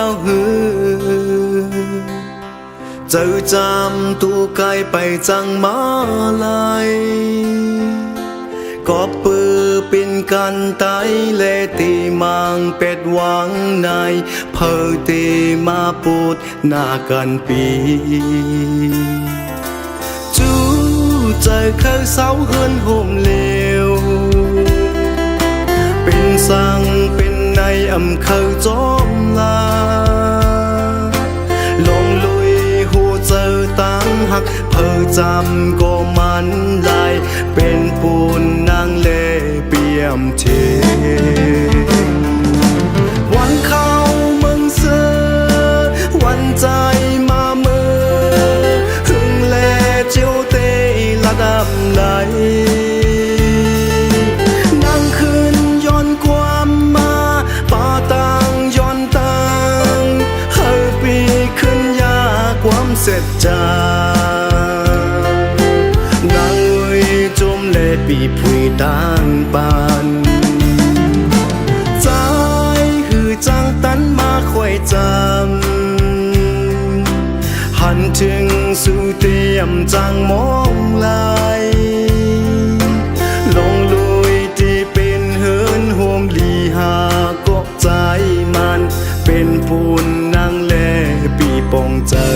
าวหือเจอจำตูไกลไปจังมาลายก็ปือเป็นกันไตเลตีมังเป็ดหวังในเพอตีมาปูดหน้ากันปีจูเจอเข้าเสาเฮือนห่มเลวเป็นสังเป็นในอำเขาจอมลาลงลุยหูเจอตั้งหักเพอจำก็มันลายเป็นปูนนางเล่เปี่ยมเทวันเข้าเมืองเสือวันใจมาเมื่อหึงแลเจียวเตละดำไหลนั่งคืนย้อนความมาป่าตังย้อนตังเฮาปีขึ้นยาความเสร็จจานางเอ้ยจมเล่ปีผุยต่างปานใจหือจังตันมาค่อยจำหันถึงสู่เตรียมจังมองลายลงลุยที่เป็นเฮินโฮมลีหากบใจมันเป็นปูนนางแลปีปองเจอ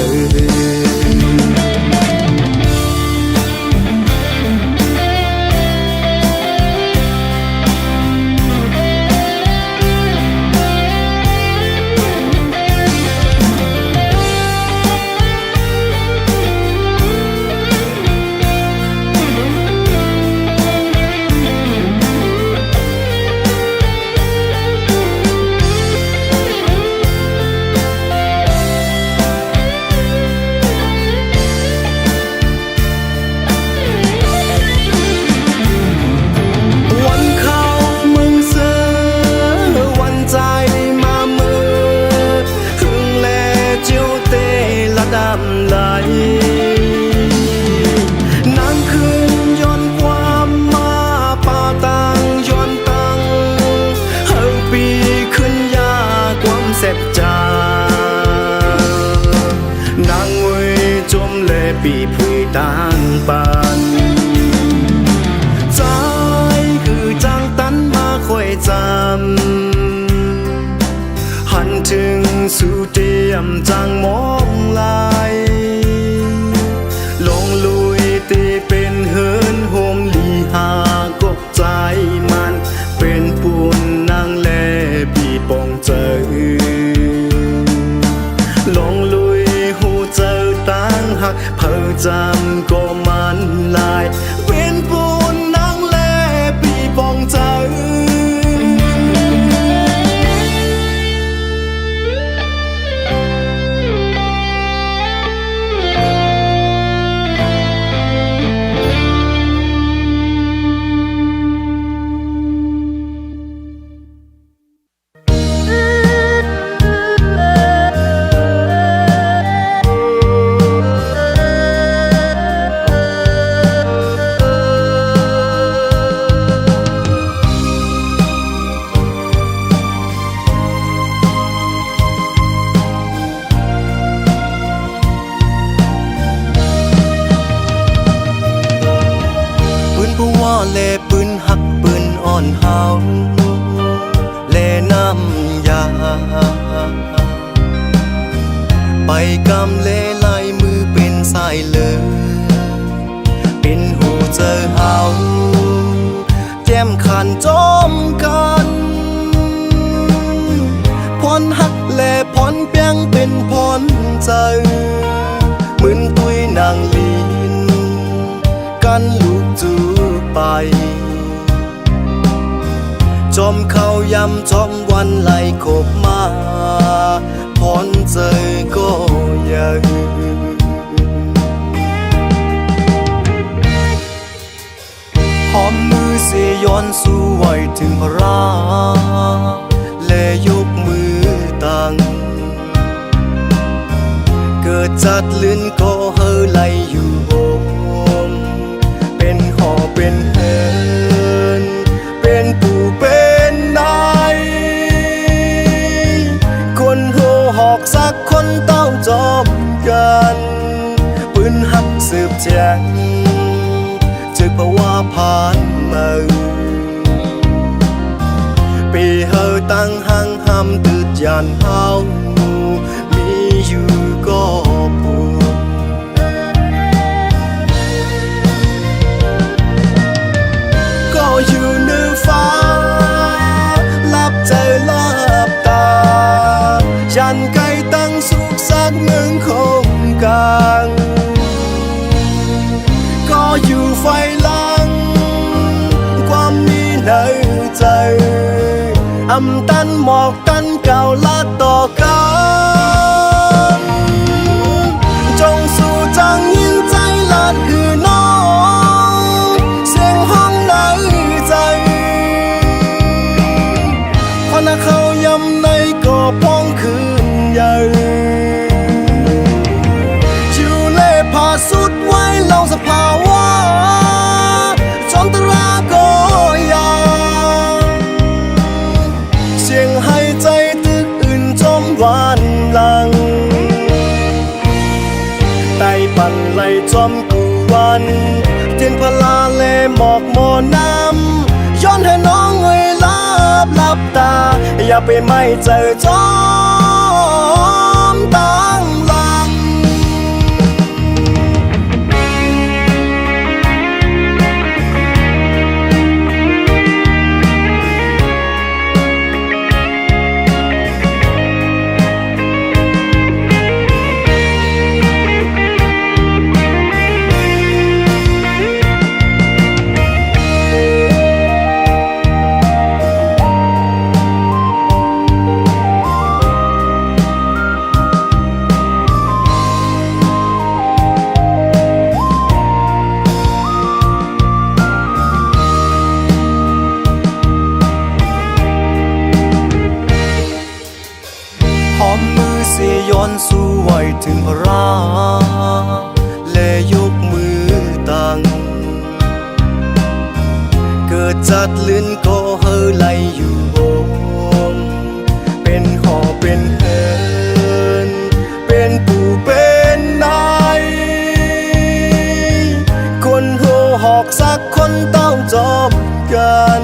นั่งคืนย้อนความมาป่าตังย้อนตังเฮาปีขึ้นยาความเสร็จจานางเว้ยจมเล่ปีผุยต่างปานใจคือจังตันมาค่อยจำหันถึงสู่เตรียมจังมองลายลงลุยตีเป็นเฮินโฮมลีหากบใจมันเป็นปูนนางแลปีปองเจอลงลุยหูเจอตั้งหักเพอจำก็มันลายเป็นปูนนางแลปีปองเจอเล่ปืนหักปืนอ่อนเฮาเล่น้ำยาไปกำเล่ลายมือเป็นสายเลยเป็นหูเจอเฮาแจ่มขันจอมกันพรหักเล่พรเปียงเป็นพรใจมึนตุยนางลีนกันลูกจูไปจอมเข้ายำจอมวันไหลขบมาพรเจอก็ยังหอมมือเสียย้อนสู้ไว้ถึงพระราและยกมือตั้งเกิดจัดลื่นก็เฮอไหลอยู่เป็นหอเป็นเฮินเป็นปู่เป็นนายคนโหหอ ยานเฮามีอยู่ก็ปวดก็อยู่เหนือฟ้าลับใจลับตาฉันไกลตั้งสุขสักหนึ่งคงกลางก็อยู่ไฟลังความมีในใจอำตันหมอกตันเก่าละต่อกันจงสู่จังยินใจลาดคือน้องเสียงห้องในใจพอนาเขายำในก็พ้องคืนใหญ่ชิวเล่พาสุดไว้เล่าสภาวะจนตราก็ยาเสียงให้ใจตึกอื่นจมหวานหลังไต่ปั่นไหลจอมกูวันเทียนพลาเลหมอกหมอน้ำย้อนให้น้องเงยลับตาอย่าไปไม่เจอจอมตั้งหลังหอมมือเสียย้อนสู้ไว้ถึงพระราและยกมือตั้งเกิดจัดลื่นก็เฮอไหลอยู่บงเป็นหอเป็นเฮินเป็นปู่เป็นนายคนโหหอกสักคนต้องจบกัน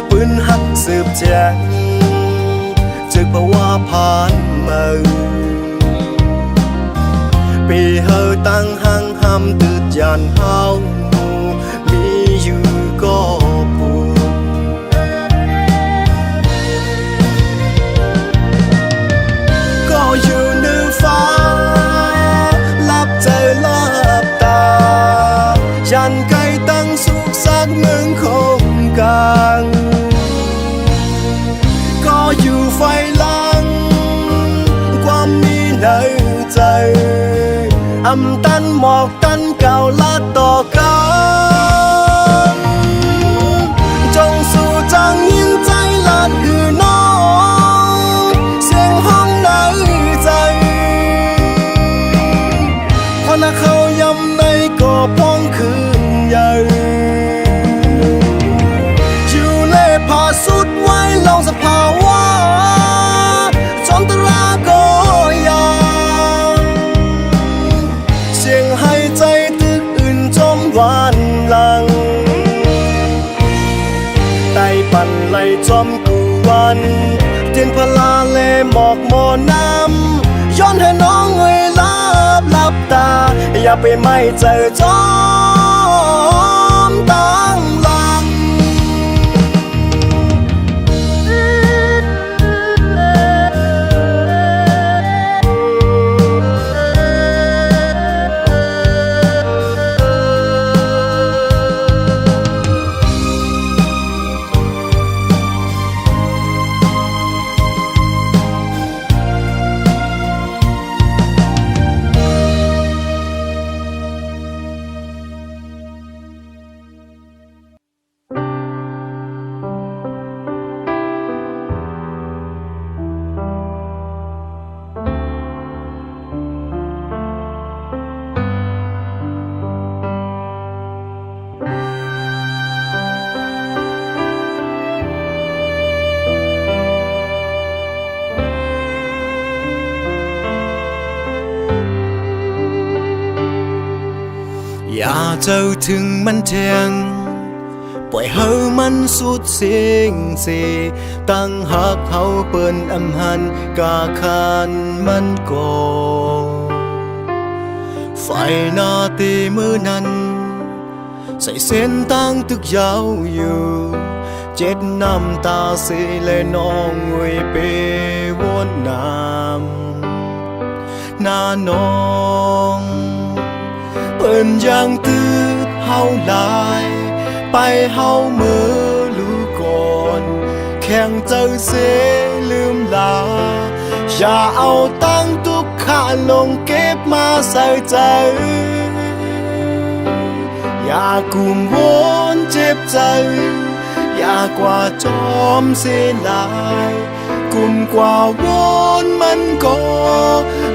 ปืนหักสืบแจงจึกเพราะว่าผ่านมาปีเฮาตั้งหังห้ำตืดยานเฮามีอยู่ก็ปวดก็อยู่เหนือฟ้าลับใจลับตาฉันไกลตั้งสุขสักหนึ่งคงกลางก็อยู่ไฟลังความมีในใจอำตันหมอกตันเก่าละต่อกันจงสู่จังยินใจลาดคือน้องเสียงห้องในใจพอนาเขายำในก็พ้องคืนใหญ่ชิวเล่พาสุดไว้เล่าสภาวะจนตราก็ยาเสียงให้ใจตึกอื่นจมหวานหลังไต่ปั่นไหลจอมกูวันเทียนพลาเลหมอกหมอน้ำย้อนให้น้องเงยลับตาอย่าไปไม่เจอจอมตั้งหลัง อย่าเจ้าถึงมันเทียง ปล่อยเฮามันสุดสิ่งสิตั้งหักเฮาเปิ้นอำหันกาคานมันก่อไฟหน้าตีมือนั้นใส่เส้นตั้งตึกยาวอยู่เจ็ดน้ำตาสีและน้องงวยเปวนน้ำหน้าน้องเปิ้นยังตืดเฮาลายไปเฮามือลูกก่อนแข่งเจอเสลืมลาอย่าเอาตั้งทุกข้าลงเก็บมาใส่ใจอย่ากุมวนเจ็บใจอย่ากว่าจอมเสียลายกุมกว่าวนมันก็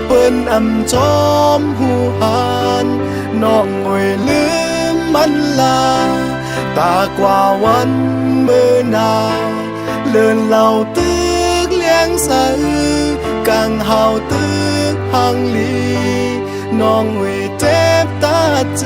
เปิ้นอำจอมหูหันน้องงวยลืมมันลาตากว่าวันมือนาเลื่อนเหล่าตึกเลี้ยงใสกังเฮาตึกหังลีน้องเวเจ็บตาใจ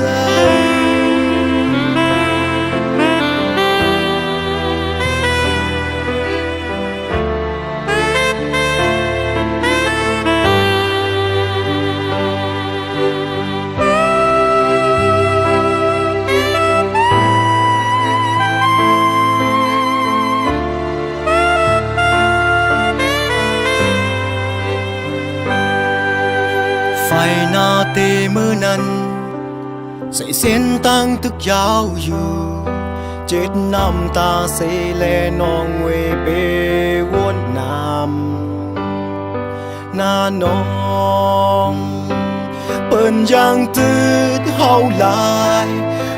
ไฟหน้าเตมือนั้นใส่เส้นตั้งตึกยาวอยู่เจ็ดน้ำตาเสแลน้องเวเปวนน้ำหน้าน้องเปิ้นยังตืดเฮาลาย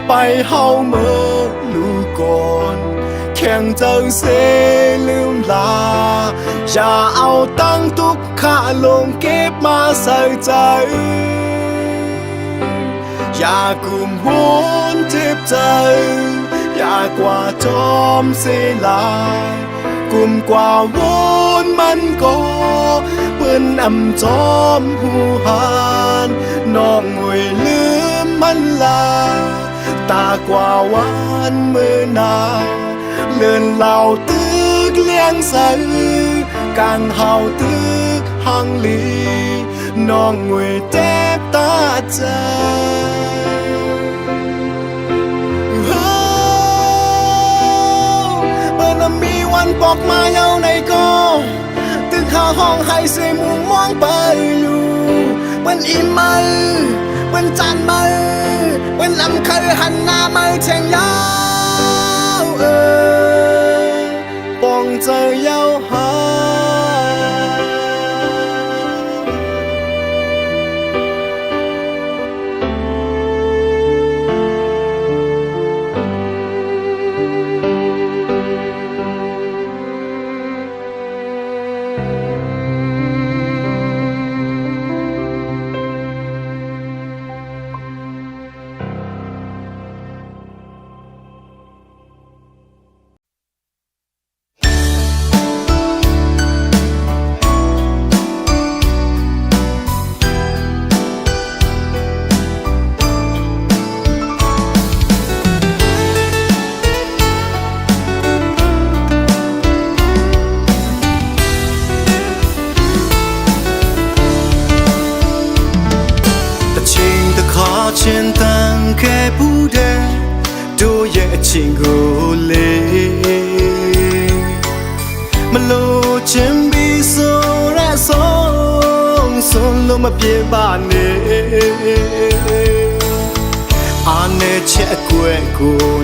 ไปเฮาเมื่อลูกก่อนแข่งเจอเสลืมลาอย่าเอาตั้งทุกข้าลงเก็บมาใส่ใจอย่ากุมวนเจ็บใจอย่ากว่าจอมเสียลายกุมกว่าวนมันก็เปิ้นอำจอมหูหันน้องงวยลืมมันลาตากว่าวันมือนาเลื่อนเหล่าตึกเลี้ยงใสกังเฮาตึกหังลีน้องงวยเจ็บตาใจเปิ้นมีวันปอกมาเยาในก็ตึกข้าห้องให้เสมุมมองไปอยู่เปิ้นอิ่มมือเปิ้นจานมือเปิ้นลำเคยหันหน้ามือเชียงยาวปองเจอยาวหา简单给不得多也情过嘞马路前比索拉松松路嘛别把呢阿呢切过过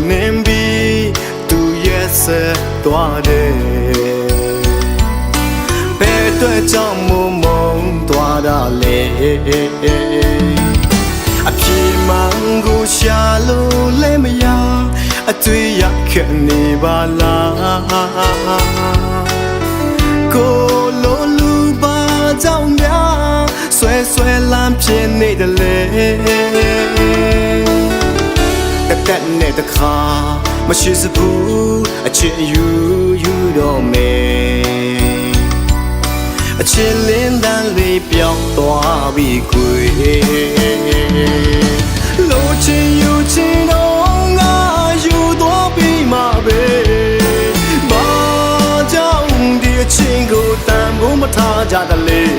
年比都也是多的别对着梦梦多的嘞พี่มังกูชาลูเลมยาตุยอยากแค่นี้บาลาโกโลลูบาเจ้าเมียสวยสวยลำเพียนในทะเลแต่แต่ในตะขามาชื่อสบูเชื่ออยู่ดอเมเชื่อเล่นดันเลยเปียกตัวบีกุย路前有情浓啊，有多比马ကလေး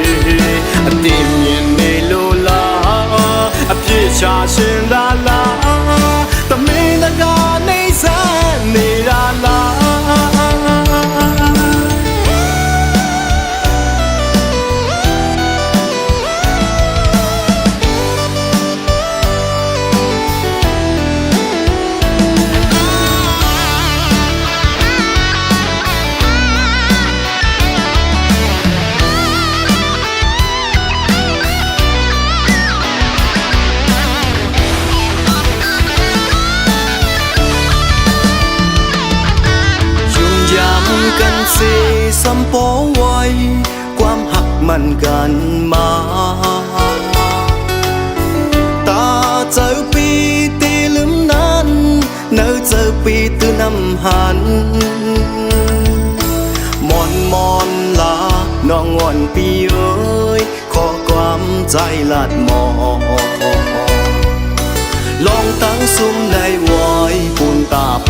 အတင်းမြင်နေလို့လားအပြစ်ချရှင်သာလားသမင်းတကားနေစမ်းနေတာလားกันเสียสัมปอไว้ความหักมันกันมาตาเจอปีตีลืมนั้นเนื้อเจอปีตื่นนำหันมอนลาน้องอ่อนปีเอ้ยขอความใจลาดมอลองตั้งซุ่มในวอยปุ่นตาเป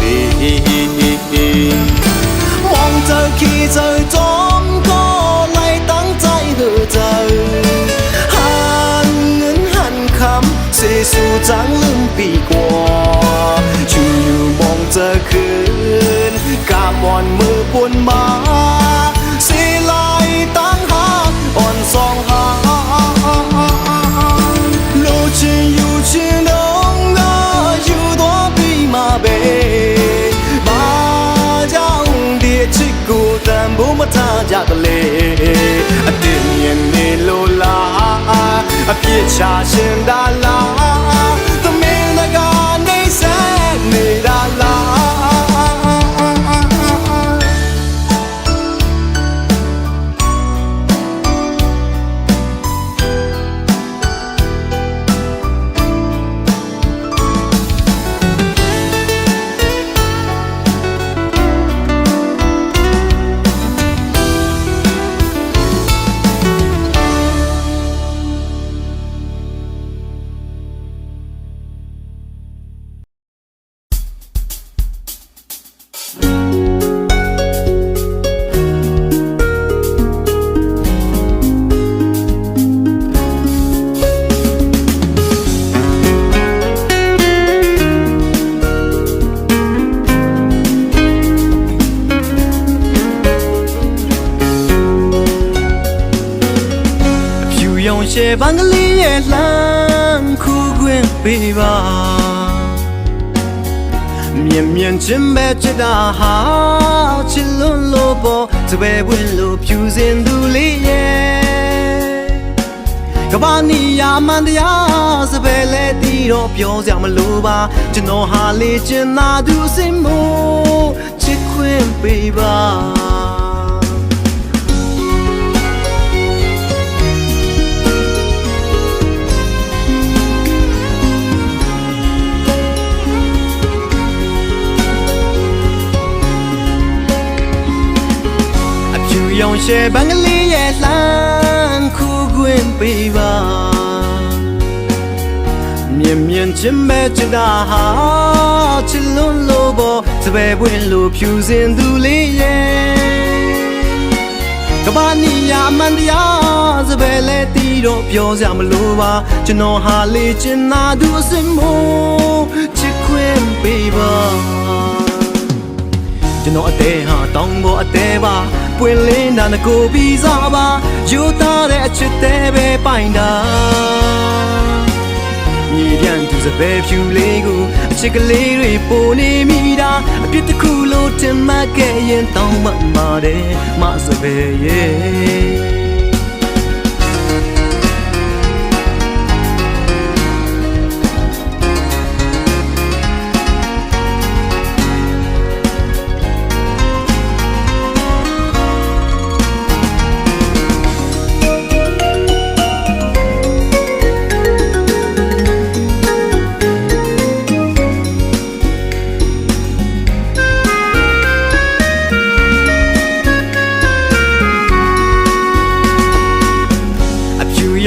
มองเจอขี้เจอจอมก็เลยตั้งใจเหือเจอหันเงินหันคำเสียสู่จังลืมปีกว่าอยู่มองเจอคืนกามอ่อนมือปุ่นมาเสียลายตั้งหาอ่อนสองหาลูกชิอยู่ชิน้องก็อยู่ตัวปีมาเบบูมาท่าจากทะเลอดีตยังมีโลลาอภิชาเชิงดาลาต้องมีนักการในแสนในดาลาเชบังกลีเยลังคู่กวนปีบาเมียนเมียนจิมเบจิดาฮาชิลุนโลโบจะเบวินโลผิวเส้นดูลีเยกบ้านนี้ยามันเดียจะเบเลตีโรเปียวจะมาลูบาจะโนฮาลีจะนาดูสิมูจิกวนปีบา用些半个里也烂苦滚背吧，绵绵真白真大哈，吃龙萝卜，只为温路飘进肚里耶。个把你呀慢的呀，只为来地肉飘下么路吧，就弄哈里真那都是么，只滚背吧。ကျွန်တော်အသေးဟာတောင်းပေါ်အသေးပါပွင့်လင်းတာငကိုပြီးစားပါယူသားတဲ့အချစ်သေးပဲပိုင်တာမြေပြန်သူစပယ်ဖြူလေးကိုအချစ်ကလေးတွေပိုနေမိတာအပြစ်တစ်ခုလို့ထင်မှတ်ခဲ့ရင်တောင်းမှပါတယ်မစပယ်ရဲ့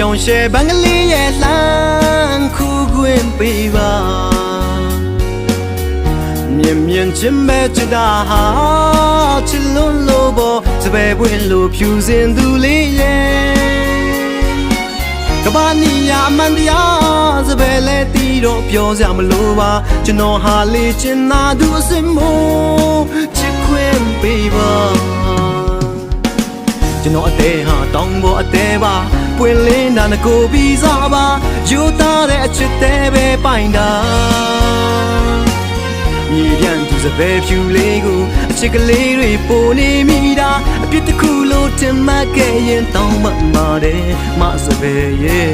用些半个里也烂苦滚背吧绵绵真ချင်းပဲချစ်တာဟာချစ်လွန်းလို့ပေါ်စပယ်ပွင့်လို့ဖြူစင်သူလေးရဲ့ကဘာနီယာမန်တရားစပယ်လဲတီးတော့ပြောစရာမလိုပါကျွန်တော်ဟာလေးချင်သာသူအစင်မို့ချစ်ခွင့်ပေးပါကျွန်တော်အသေးဟာတောင်းဖို့အသေးပါပွင့်လင်းတာငကိုပြီးစားပါယူသားတဲ့အချစ်သေးပဲပိုင်တာမြေပြန်သူစပယ်ဖြူလေးကိုအချစ်ကလေးတွေပိုနေမိတာအပြစ်တစ်ခုလို့တင်မှတ်ခဲ့ရင်တောင်းမှပါတယ်မစပယ်ရဲ့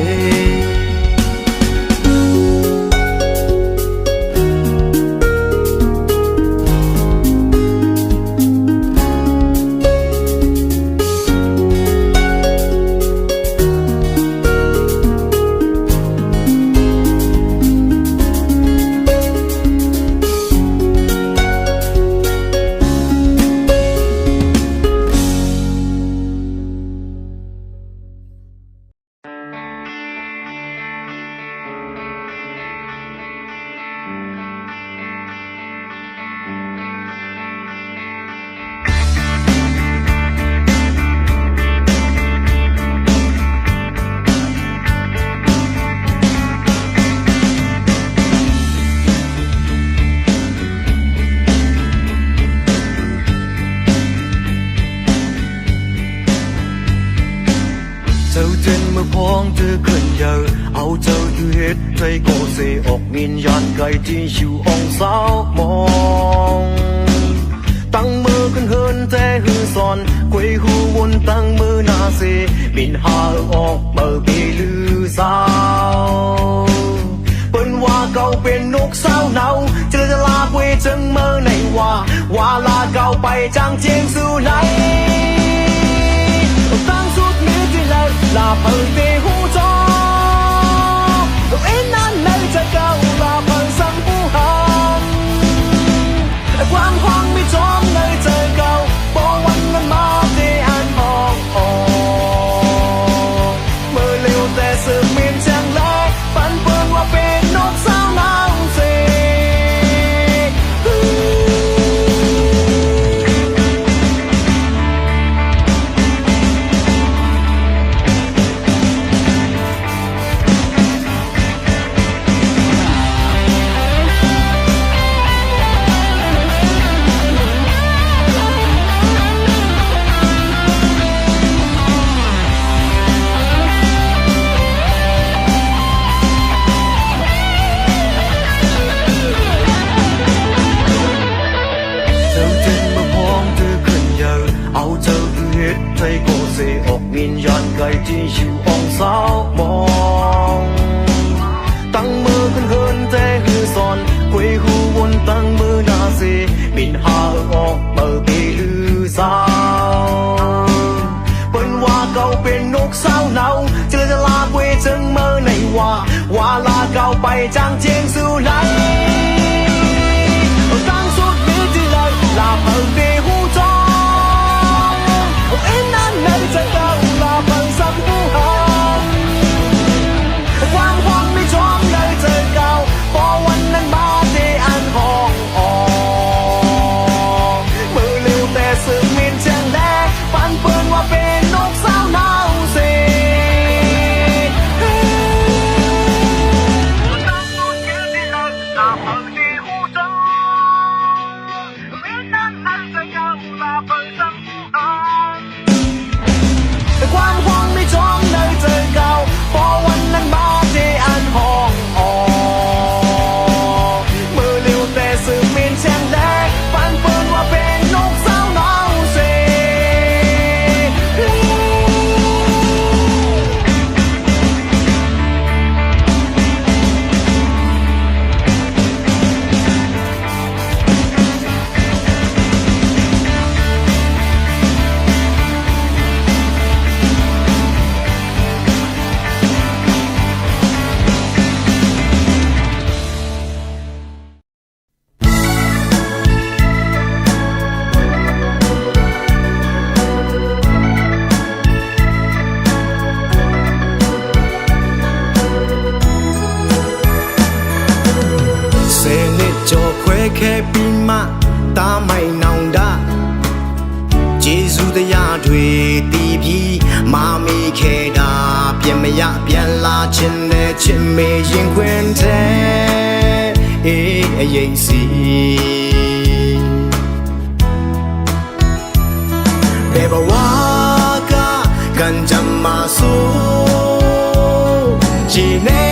就正沒旁的群友，歐洲要血推過四惡面人計天要昂手望，當มือขึ้นเฮินแต่หือซอนกุยหูวนตั้งมือนาเซบินหาออกเมื่อปีลือสาวเปิ้นว่าเก่าเป็นนกสาวเนาเจอจะลาเวจังเมื่อไหนว่าลาเก่าไปจางเจียงสู่ไหนlà phần về hú gió em nan nơi trời cao là phần sân phú hồng quang hoang mi trốn nơi trời cao bỏ quanh ngân ma để an hồng mơ liềuแต่sự miền chẳng lẽ vẫn vương qua bên nốt sao nào gì thấy cô dễ ọc nghìn dàn cây chỉ chịu ông sao mong tăng mơ khăn hơn thế hư son quê hú buồn tăng mơ na dê mình hà ọc mơ bê lư sao bên hoa cầu bên nốt sao nào chưaจะลาเวจังเมื่อไหนว่าลาเก่าไปจางเจียงสู่ไหนตั้งสุดมิตรเลยลาเมื่อเบหูจอem nan nơi trời cao là phần sân phú hồng quang hoang mi trốn nơi trời cao bỏ quanh anh ba để an hòn mưa liềuแต่sự miền chẳng lẽ phản phương qua bên nốt sao nào gì quang hoang mi trốn nơi trời cao bỏ quanh anh ba để an hòn mưa liềuแต่sự miền chẳng lẽ phản phương qua bên nốt sao nào gìแค่ปีมา တားမိုင်နောင်တာဂျေဇုတရားတွေတည်ပြီးမာမေခဲ့တာပြန်မရပြန်လာခြင်းနဲ့ချစ်မေရင်ခွင်တဲ့အေးအရေးစီဘယ်ဘဝကကန်ကြမ်းမဆိုးဂျီနေ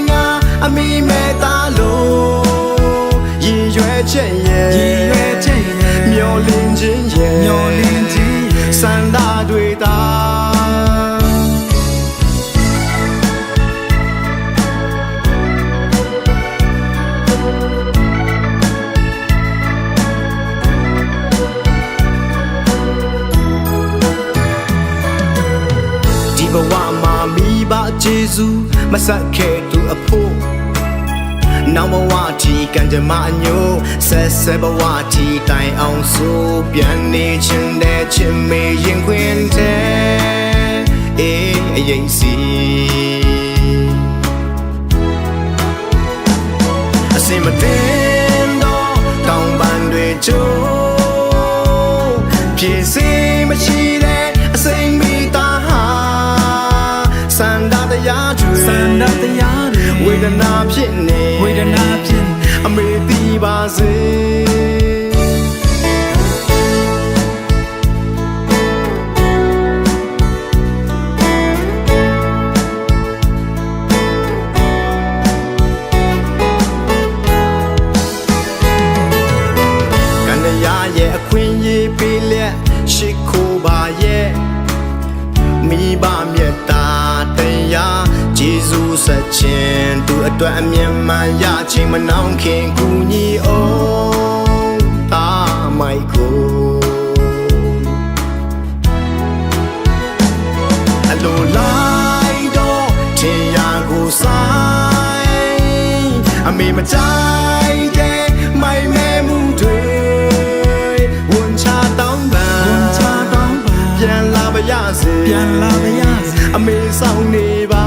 ငါအမိမဲ့သားလို့ရည်ရွယ်ချက်ရဲ့မျောလင်းခြင်းရဲ့စန္ဒတွေသာဒီဘဝမှာမိဘကျေးဇူးမဆက်ခဲ့သူအဖို့နောင်ဘဝတီကံကြမ္မာအညို့ဆက်ဘဝတီတိုင်အောင်ဆိုပြန်နေခြင်းတဲ့ချစ်မေရင်ခွင်တဲ့အေးအရင်စီအစင်မတင်တော့တောင်ပန်တွေကျိုးဖြစ်စေမရှိတဲ့အစိမ်မိသားဟာစန္ဒတရားတွေဝေဒနာဖြစ်နေအမေတီးပါစေကန္နရာရဲ့အခွင့်အရေးပေးလက်ရှိခိုးပါရဲ့မိဘမြတ်တာတရားဂျေဇုဆက်ခြင်းသူအတွက်အမြင်မှန်ရခြင်းမနှောင်းခင်ကူညီအောင်တာမိုက်ကိုအလိုလိုက်တော့ထင်ရကိုဆိုင်အမေမကြိုက်တဲ့မိုင်မဲမှုတွေဝန်ချတောင်းပန်ပြန်လာပါရစေအမေဆောင်နေပါ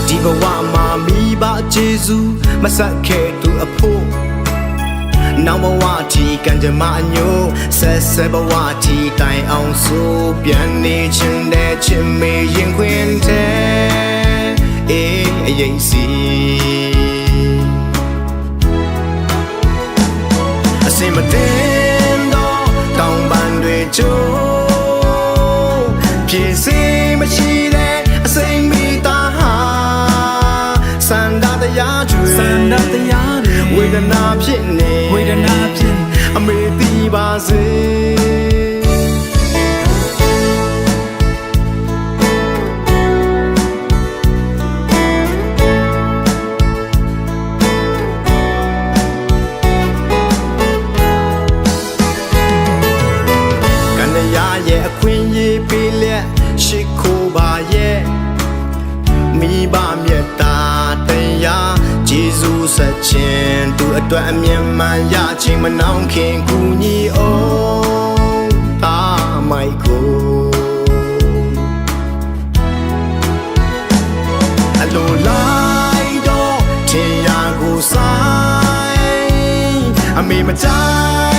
ဒီဘဝမှာမိဘကျေးဇူးမဆက်ခဲ့သူအဖို့နောင်ဘဝတီကံကြမ္မာအညို့ဆက်ဘဝတီတိုင်အောင်ဆိုပြန်နေခြင်းတဲ့ချစ်မေရင်ခွင်တဲ့အေးအရင်စီအစင်မတင်တော့တောင်ပန်တွေကျိုးဖြစ်စေမရှိတဲ့အစိမ်မိသားဟာစန္ဒတရားတွေဝေဒနာဖြစ်နေအမေတီးပါစေကန္နရာရဲ့အခွင့်အရေးပေးလက်ရှိခိုးပါရဲ့မိဘမြတ်တာတရားဂျေဇုဆက်ခြင်းသူအတွက်အမြင်မှန်ရခြင်းမနှောင်းခင်ကူညီအောင်တာမိုက်ကိုအလိုလိုက်တော့ထင်ရကိုဆိုင်အမေမကြို